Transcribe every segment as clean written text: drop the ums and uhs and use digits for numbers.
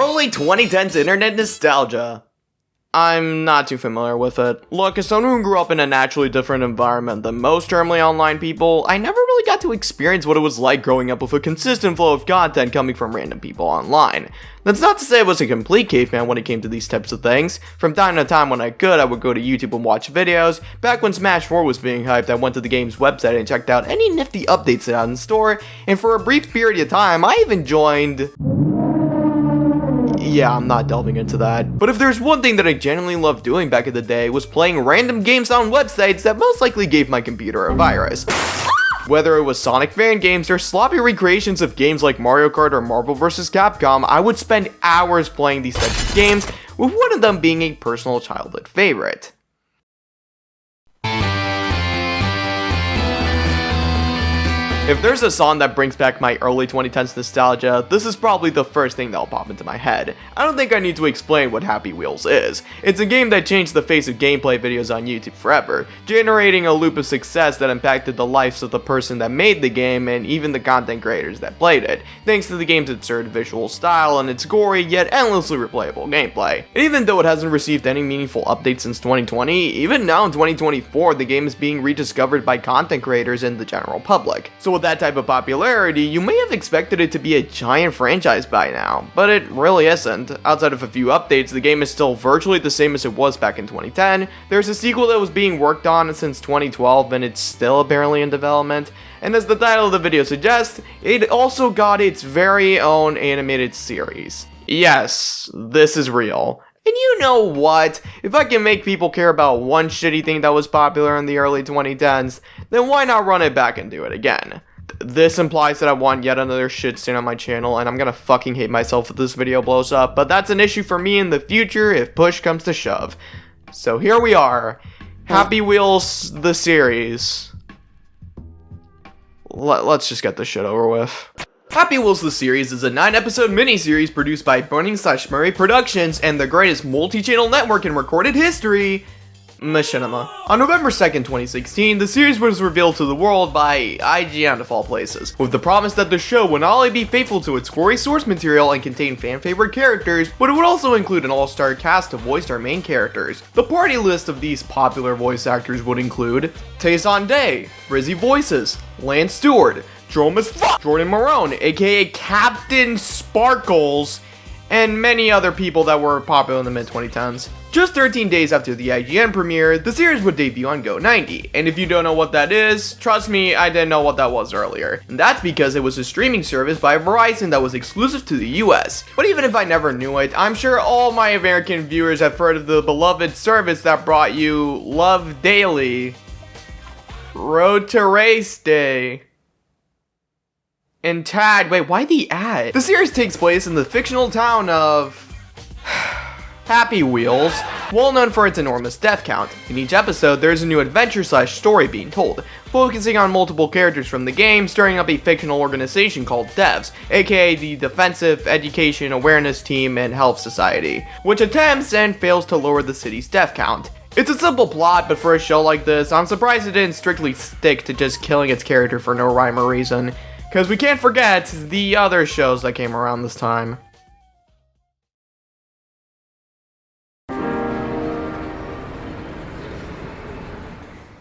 Early 2010s internet nostalgia. I'm not too familiar with it. Look, as someone who grew up in a naturally different environment than most terminally online people, I never really got to experience what it was like growing up with a consistent flow of content coming from random people online. That's not to say I was a complete caveman when it came to these types of things. From time to time when I could, I would go to YouTube and watch videos. Back when Smash 4 was being hyped, I went to the game's website and checked out any nifty updates it had in store, and for a brief period of time, I even joined... Yeah, I'm not delving into that. But if there's one thing that I genuinely loved doing back in the day was playing random games on websites that most likely gave my computer a virus. Whether it was Sonic fan games or sloppy recreations of games like Mario Kart or Marvel vs. Capcom, I would spend hours playing these types of games, with one of them being a personal childhood favorite. If there's a song that brings back my early 2010s nostalgia, this is probably the first thing that'll pop into my head. I don't think I need to explain what Happy Wheels is. It's a game that changed the face of gameplay videos on YouTube forever, generating a loop of success that impacted the lives of the person that made the game and even the content creators that played it, thanks to the game's absurd visual style and its gory yet endlessly replayable gameplay. And even though it hasn't received any meaningful updates since 2020, even now in 2024, the game is being rediscovered by content creators and the general public. So with that type of popularity, you may have expected it to be a giant franchise by now, but it really isn't. Outside of a few updates, the game is still virtually the same as it was back in 2010. There's a sequel that was being worked on since 2012 and it's still apparently in development. And as the title of the video suggests, it also got its very own animated series. Yes, this is real. And you know what? If I can make people care about one shitty thing that was popular in the early 2010s, then why not run it back and do it again? This implies that I want yet another shit stain on my channel, and I'm gonna fucking hate myself if this video blows up, but that's an issue for me in the future if push comes to shove. So here we are, Happy Wheels, the series. Let's just get this shit over with. Happy Wheels the Series is a 9-episode miniseries produced by Burning/Murray Productions and the greatest multi-channel network in recorded history, Machinima. On November 2nd, 2016, the series was revealed to the world by IGN of all places, with the promise that the show would not only be faithful to its gory source material and contain fan-favorite characters, but it would also include an all-star cast to voice our main characters. The party list of these popular voice actors would include Taesan Day, Rizzy Voices, Lance Stewart, Jerome as fuck, Jordan Marone, aka Captain Sparkles, and many other people that were popular in the mid-2010s. Just 13 days after the IGN premiere, the series would debut on Go90, and if you don't know what that is, trust me, I didn't know what that was earlier. And that's because it was a streaming service by Verizon that was exclusive to the US. But even if I never knew it, I'm sure all my American viewers have heard of the beloved service that brought you Love Daily, Road to Race Day, and Tad. Wait, why the ad? The series takes place in the fictional town of Happy Wheels, well known for its enormous death count. In each episode, there's a new adventure/story being told, focusing on multiple characters from the game, stirring up a fictional organization called DEVS, aka the Defensive Education Awareness Team and Health Society, which attempts and fails to lower the city's death count. It's a simple plot, but for a show like this, I'm surprised it didn't strictly stick to just killing its character for no rhyme or reason, because we can't forget the other shows that came around this time.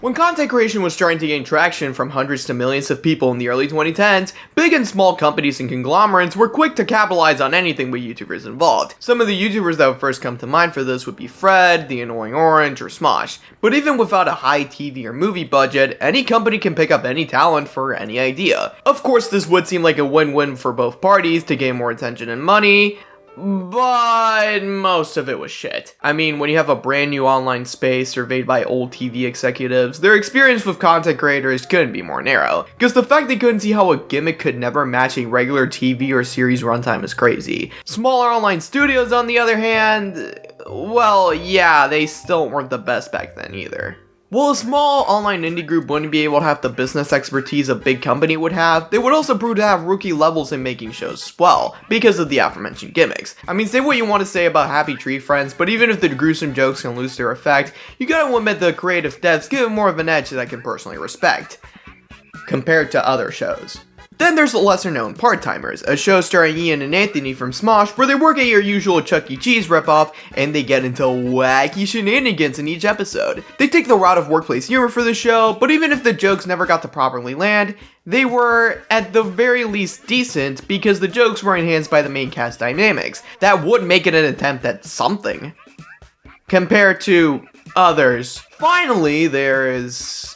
When content creation was starting to gain traction from hundreds to millions of people in the early 2010s, big and small companies and conglomerates were quick to capitalize on anything with YouTubers involved. Some of the YouTubers that would first come to mind for this would be Fred, The Annoying Orange, or Smosh. But even without a high TV or movie budget, any company can pick up any talent for any idea. Of course, this would seem like a win-win for both parties to gain more attention and money, but most of it was shit. I mean, when you have a brand new online space surveyed by old TV executives, their experience with content creators couldn't be more narrow, because the fact they couldn't see how a gimmick could never match a regular TV or series runtime is crazy. Smaller online studios, on the other hand, well, yeah, they still weren't the best back then either. While a small online indie group wouldn't be able to have the business expertise a big company would have, they would also prove to have rookie levels in making shows as well, because of the aforementioned gimmicks. I mean, say what you want to say about Happy Tree Friends, but even if the gruesome jokes can lose their effect, you gotta admit the creative devs give it more of an edge that I can personally respect, compared to other shows. Then there's the lesser known Part-Timers, a show starring Ian and Anthony from Smosh where they work at your usual Chuck E. Cheese ripoff and they get into wacky shenanigans in each episode. They take the route of workplace humor for the show, but even if the jokes never got to properly land, they were at the very least decent because the jokes were enhanced by the main cast dynamics. That would make it an attempt at something compared to others. Finally, there is...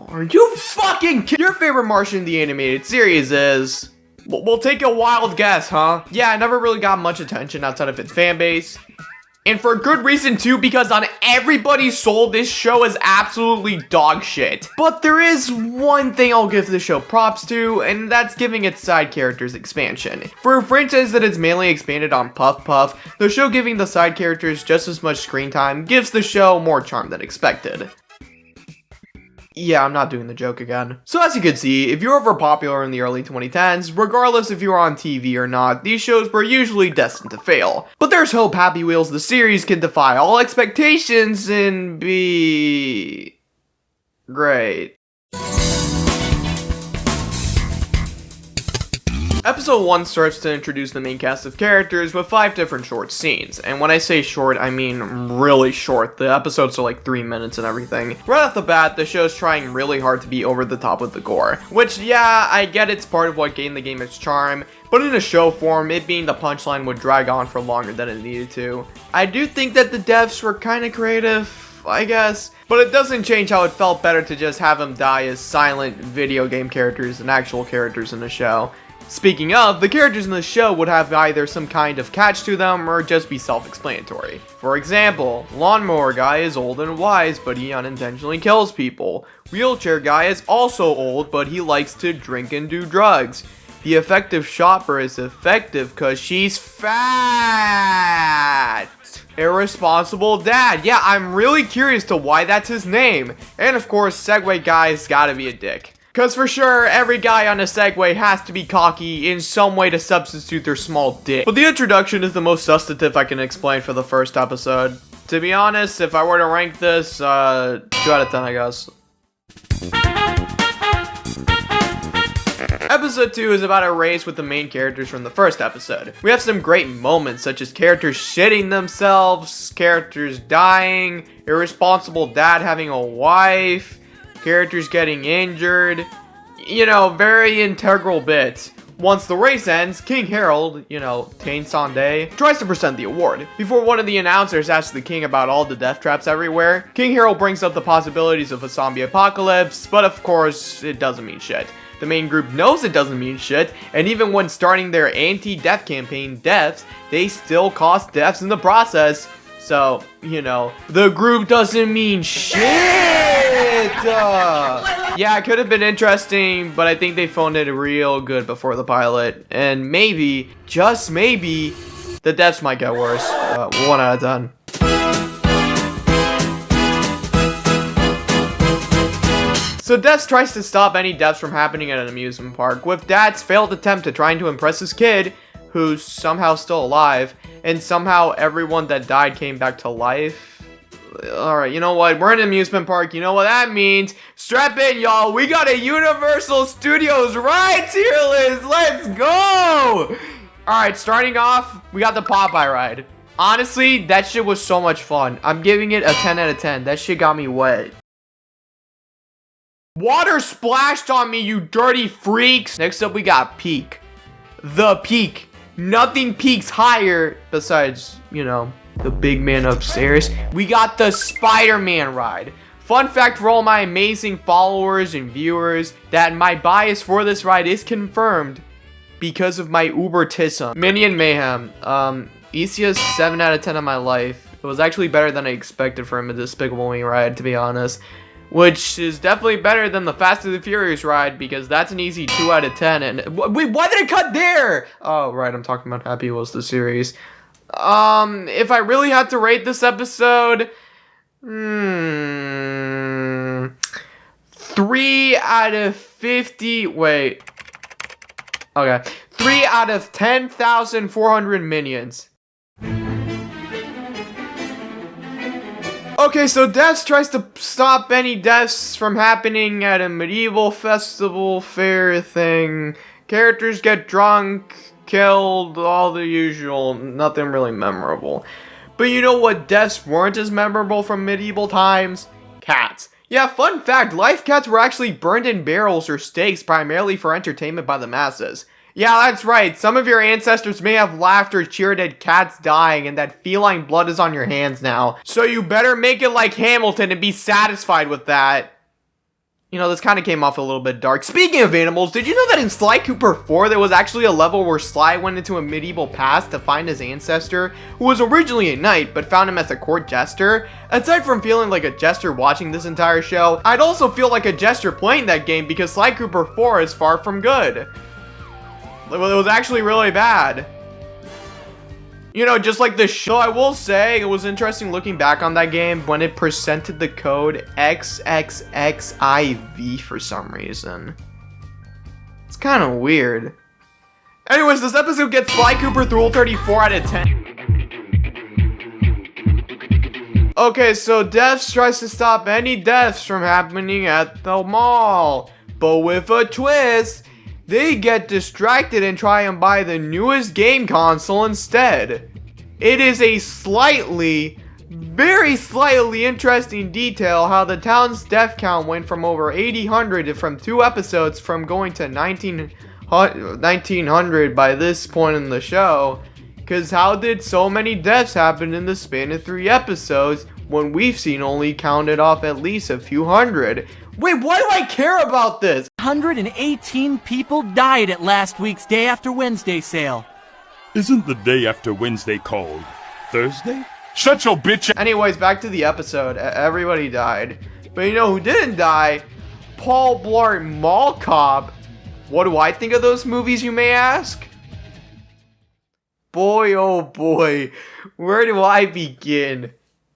Are you fucking kidding? Your favorite Martian in the animated series is... We'll take a wild guess, huh? Yeah, it never really got much attention outside of its fan base. And for good reason too, because on everybody's soul, this show is absolutely dog shit. But there is one thing I'll give the show props to, and that's giving its side characters expansion. For a franchise that is mainly expanded on Puff Puff, the show giving the side characters just as much screen time gives the show more charm than expected. Yeah, I'm not doing the joke again. So as you can see, if you're ever popular in the early 2010s, regardless if you were on TV or not, these shows were usually destined to fail. But there's hope Happy Wheels the series can defy all expectations and be... great. Episode 1 starts to introduce the main cast of characters with 5 different short scenes. And when I say short, I mean really short. The episodes are like 3 minutes and everything. Right off the bat, the show's trying really hard to be over the top with the gore. Which, yeah, I get it's part of what gained the game its charm. But in a show form, it being the punchline would drag on for longer than it needed to. I do think that the devs were kinda creative, I guess. But it doesn't change how it felt better to just have them die as silent video game characters than actual characters in the show. Speaking of, the characters in the show would have either some kind of catch to them or just be self-explanatory. For example, Lawnmower Guy is old and wise, but he unintentionally kills people. Wheelchair Guy is also old, but he likes to drink and do drugs. The effective shopper is effective cause she's fat. Irresponsible Dad. Yeah, I'm really curious to why that's his name. And of course, Segway Guy's gotta be a dick. Cause for sure, every guy on a Segway has to be cocky in some way to substitute their small dick. But the introduction is the most substantive I can explain for the first episode. To be honest, if I were to rank this, 2 out of 10 I guess. Episode 2 is about a race with the main characters from the first episode. We have some great moments such as characters shitting themselves, characters dying, irresponsible dad having a wife, characters getting injured, you know, very integral bits. Once the race ends, King Harold, you know, Tain Sande, tries to present the award. Before one of the announcers asks the king about all the death traps everywhere, King Harold brings up the possibilities of a zombie apocalypse, but of course, it doesn't mean shit. The main group knows it doesn't mean shit, and even when starting their anti-death campaign, deaths, they still cost deaths in the process. So, you know, the group doesn't mean shit! Yeah, it could have been interesting, but I think they phoned it real good before the pilot. And maybe, just maybe, the deaths might get worse. 1 out of 10. So Deaths tries to stop any deaths from happening at an amusement park, with Dad's failed attempt at trying to impress his kid, who's somehow still alive, and somehow everyone that died came back to life. Alright, you know what? We're in an amusement park. You know what that means? Strap in, y'all. We got a Universal Studios ride tier list. Let's go! Alright, starting off, we got the Popeye ride. Honestly, that shit was so much fun. I'm giving it a 10 out of 10. That shit got me wet. Water splashed on me, you dirty freaks. Next up, we got Peak. The Peak. Nothing peaks higher besides, you know, the big man upstairs. We got the Spider-Man ride. Fun fact for all my amazing followers and viewers that my bias for this ride is confirmed because of my ubertism. Minion Mayhem. Isia's 7 out of 10 of my life. It was actually better than I expected for him in Despicable Me ride, to be honest. Which is definitely better than the Fast and the Furious ride, because that's an easy 2 out of 10. And wait, why did it cut there? Oh, right, I'm talking about Happy Wheels, the series. If I really had to rate this episode, 3 out of 50. Wait. Okay, 3 out of 10,400 minions. Okay, so Deaths tries to stop any deaths from happening at a medieval festival fair thing. Characters get drunk, killed, all the usual, nothing really memorable. But you know what deaths weren't as memorable from medieval times? Cats. Yeah, fun fact, life cats were actually burned in barrels or stakes primarily for entertainment by the masses. Yeah, that's right, some of your ancestors may have laughed or cheered at cats dying and that feline blood is on your hands now. So you better make it like Hamilton and be satisfied with that. You know, this kind of came off a little bit dark. Speaking of animals, did you know that in Sly Cooper 4, there was actually a level where Sly went into a medieval past to find his ancestor, who was originally a knight, but found him as a court jester? Aside from feeling like a jester watching this entire show, I'd also feel like a jester playing that game because Sly Cooper 4 is far from good. It was actually really bad. You know, just like the show, I will say, it was interesting looking back on that game when it presented the code XXXIV for some reason. It's kind of weird. Anyways, this episode gets Sly Cooper through 34 out of 10. Okay, so Deaths tries to stop any deaths from happening at the mall. But with a twist, they get distracted and try and buy the newest game console instead. It is a very slightly interesting detail how the town's death count went from over 800 from 2 episodes from going to 1900 by this point in the show. Cause how did so many deaths happen in the span of 3 episodes when we've seen only counted off at least a few hundred? Wait, why do I care about this? 118 people died at last week's Day After Wednesday sale. Isn't the day after Wednesday called Thursday? Shut your bitch. Anyways, back to the episode. Everybody died. But you know who didn't die? Paul Blart Mall Cop. What do I think of those movies, you may ask? Boy, oh boy. Where do I begin?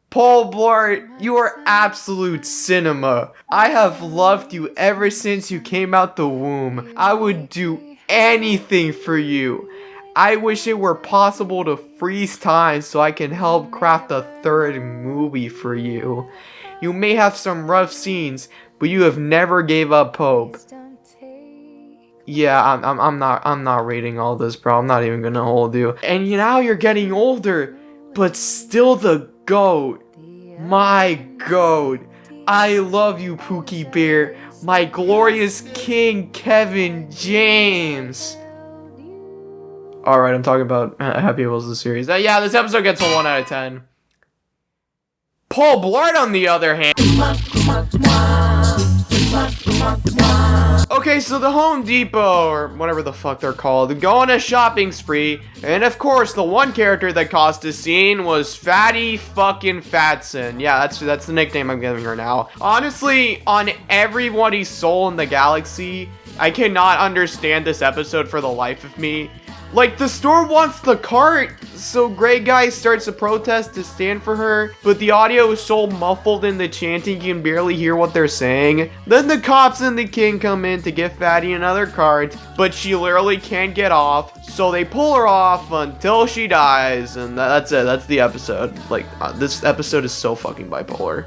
Paul Blart, you are absolute cinema. I have loved you ever since you came out the womb. I would do anything for you. I wish it were possible to freeze time so I can help craft a 3rd movie for you. You may have some rough scenes, but you have never gave up hope. Yeah, I'm not reading all this, bro. I'm not even gonna hold you. And now you're getting older, but still the GOAT. My GOAT. I love you, Pookie Bear. My glorious King Kevin James. Alright, I'm talking about Happy Wheels the series. Yeah, this episode gets a 1 out of 10. Paul Blart, on the other hand. Okay, so the Home Depot, or whatever the fuck they're called, go on a shopping spree, and of course, the one character that caused a scene was Fatty fucking Fatson. Yeah, that's the nickname I'm giving her now. Honestly, on everybody's soul in the galaxy, I cannot understand this episode for the life of me. Like, the store wants the cart, so Grey Guy starts a protest to stand for her, but the audio is so muffled in the chanting you can barely hear what they're saying. Then the cops and the king come in to get Fatty another cart, but she literally can't get off, so they pull her off until she dies, and that's it, that's the episode. Like, this episode is so fucking bipolar.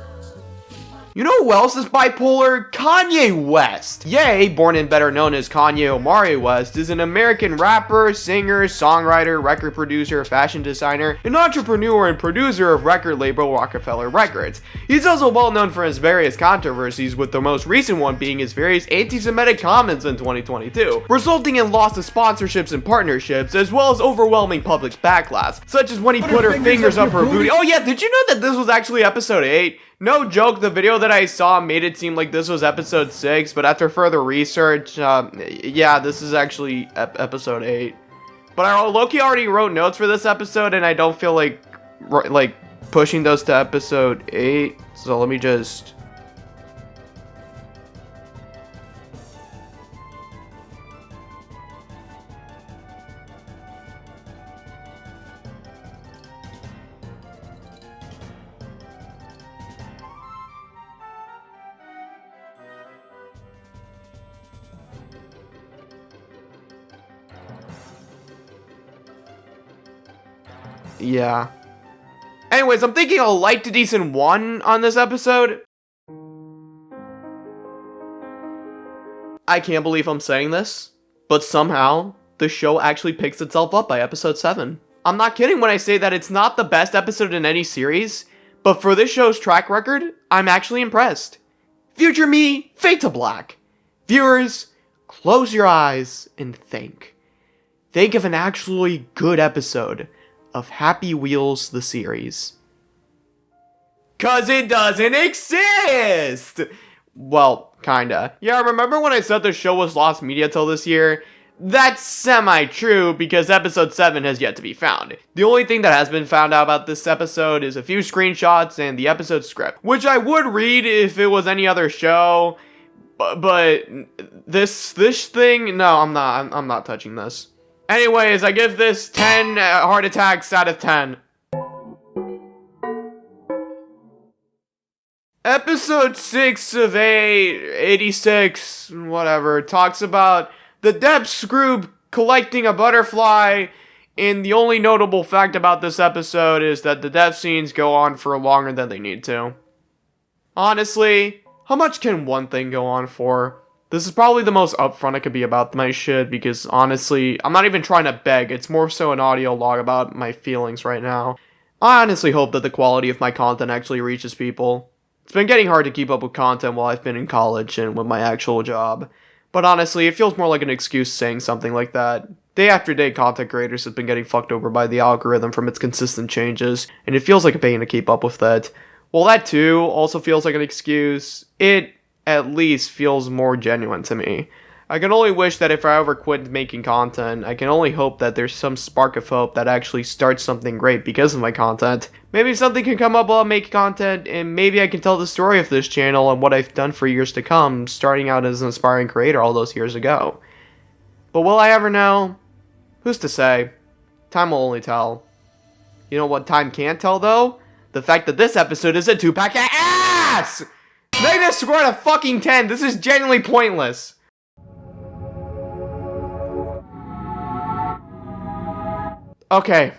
You know who else is bipolar? Kanye West. Ye, born and better known as Kanye Omari West, is an American rapper, singer, songwriter, record producer, fashion designer, and entrepreneur and producer of record label Rockefeller Records. He's also well known for his various controversies, with the most recent one being his various anti-Semitic comments in 2022, resulting in loss of sponsorships and partnerships, as well as overwhelming public backlash, such as when he put her fingers up her booty. Oh yeah, did you know that this was actually episode 8? No joke, the video that I saw made it seem like this was episode 6, but after further research, yeah, this is actually episode 8. But I low-key already wrote notes for this episode, and I don't feel like pushing those to episode 8, so let me just... Yeah. Anyways, I'm thinking a light to decent 1 on this episode. I can't believe I'm saying this, But somehow, the show actually picks itself up by episode 7. I'm not kidding when I say that it's not the best episode in any series, but for this show's track record, I'm actually impressed. Future me, fade to black. Viewers, close your eyes and think. Think of an actually good episode of Happy Wheels the series. 'Cause it doesn't exist! Well, kinda. Yeah, remember when I said the show was lost media till this year? That's semi-true because episode 7 has yet to be found. The only thing that has been found out about this episode is a few screenshots and the episode script, which I would read if it was any other show, but this thing, no, I'm not touching this. Anyways, I give this 10 heart attacks out of 10. Episode 6 of 86, whatever, talks about the Depths group collecting a butterfly, and the only notable fact about this episode is that the death scenes go on for longer than they need to. Honestly, how much can one thing go on for? This is probably the most upfront I could be about my shit, because honestly, I'm not even trying to beg, it's more so an audio log about my feelings right now. I honestly hope that the quality of my content actually reaches people. It's been getting hard to keep up with content while I've been in college and with my actual job. But honestly, it feels more like an excuse saying something like that. Day after day, content creators have been getting fucked over by the algorithm from its consistent changes, and it feels like a pain to keep up with that. While that too also feels like an excuse, it at least feels more genuine to me. I can only wish that if I ever quit making content, I can only hope that there's some spark of hope that actually starts something great because of my content. Maybe something can come up while I make content, and maybe I can tell the story of this channel and what I've done for years to come, starting out as an aspiring creator all those years ago. But will I ever know? Who's to say? Time will only tell. You know what time can't tell, though? The fact that this episode is a 2-pack of ass! Negative score out of fucking 10, this is genuinely pointless. Okay,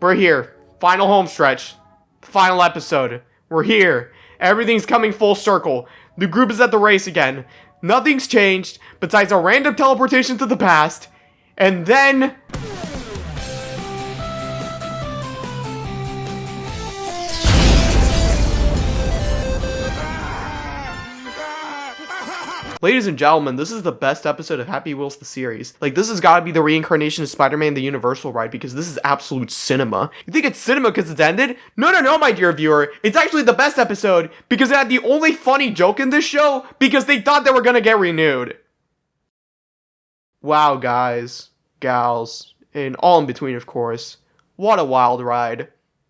we're here. Final home stretch. Final episode. We're here. Everything's coming full circle. The group is at the race again. Nothing's changed besides a random teleportation to the past. And then... Ladies and gentlemen, this is the best episode of Happy Wheels the series. Like, this has gotta be the reincarnation of Spider-Man the Universal ride because this is absolute cinema. You think it's cinema because it's ended? No, my dear viewer. It's actually the best episode because it had the only funny joke in this show because they thought they were gonna get renewed. Wow, guys, gals, and all in between, of course. What a wild ride.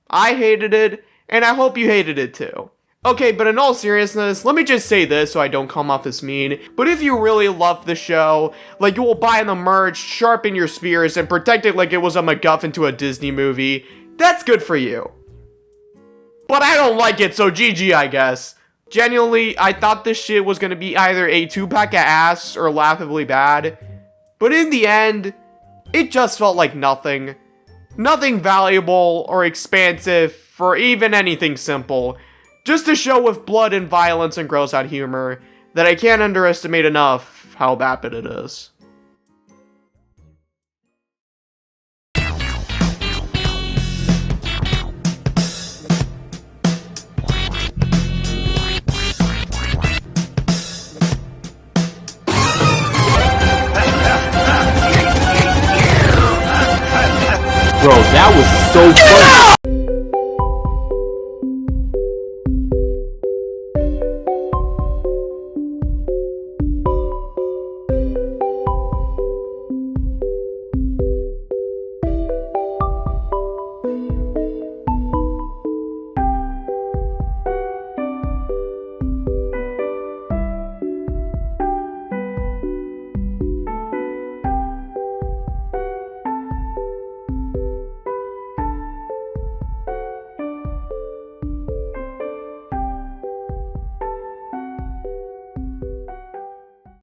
I hated it, and I hope you hated it too. Okay, but in all seriousness, let me just say this so I don't come off as mean, but if you really love the show, like you will buy the merch, sharpen your spears, and protect it like it was a MacGuffin to a Disney movie, that's good for you. But I don't like it, so GG I guess. Genuinely, I thought this shit was gonna be either a 2-pack of ass or laughably bad, but in the end, it just felt like nothing. Nothing valuable or expansive or even anything simple. Just a show with blood and violence and gross out humor that I can't underestimate enough how vapid it is. Bro, that was so funny.